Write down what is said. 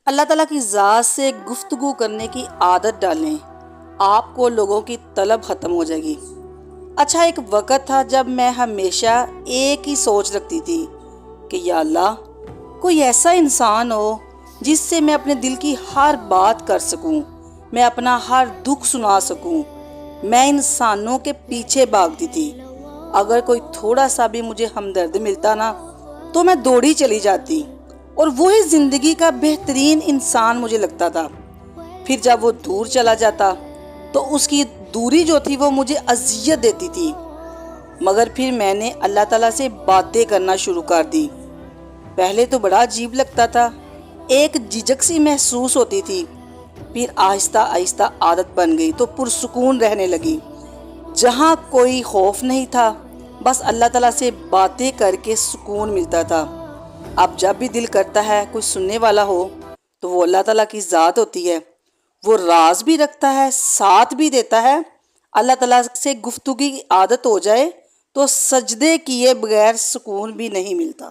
اللہ تعالیٰ کی ذات سے گفتگو کرنے کی عادت ڈالیں، آپ کو لوگوں کی طلب ختم ہو جائے گی۔ اچھا، ایک وقت تھا جب میں ہمیشہ ایک ہی سوچ رکھتی تھی کہ یا اللہ، کوئی ایسا انسان ہو جس سے میں اپنے دل کی ہر بات کر سکوں، میں اپنا ہر دکھ سنا سکوں۔ میں انسانوں کے پیچھے بھاگتی تھی، اگر کوئی تھوڑا سا بھی مجھے ہمدرد ملتا نا تو میں دوڑی چلی جاتی، اور وہی زندگی کا بہترین انسان مجھے لگتا تھا۔ پھر جب وہ دور چلا جاتا تو اس کی دوری جو تھی وہ مجھے اذیت دیتی تھی، مگر پھر میں نے اللہ تعالیٰ سے باتیں کرنا شروع کر دی۔ پہلے تو بڑا عجیب لگتا تھا، ایک جھجک سی محسوس ہوتی تھی، پھر آہستہ آہستہ عادت بن گئی تو پرسکون رہنے لگی۔ جہاں کوئی خوف نہیں تھا، بس اللہ تعالیٰ سے باتیں کر کے سکون ملتا تھا۔ اب جب بھی دل کرتا ہے کوئی سننے والا ہو تو وہ اللہ تعالیٰ کی ذات ہوتی ہے۔ وہ راز بھی رکھتا ہے، ساتھ بھی دیتا ہے۔ اللہ تعالیٰ سے گفتگو کی عادت ہو جائے تو سجدے کیے بغیر سکون بھی نہیں ملتا۔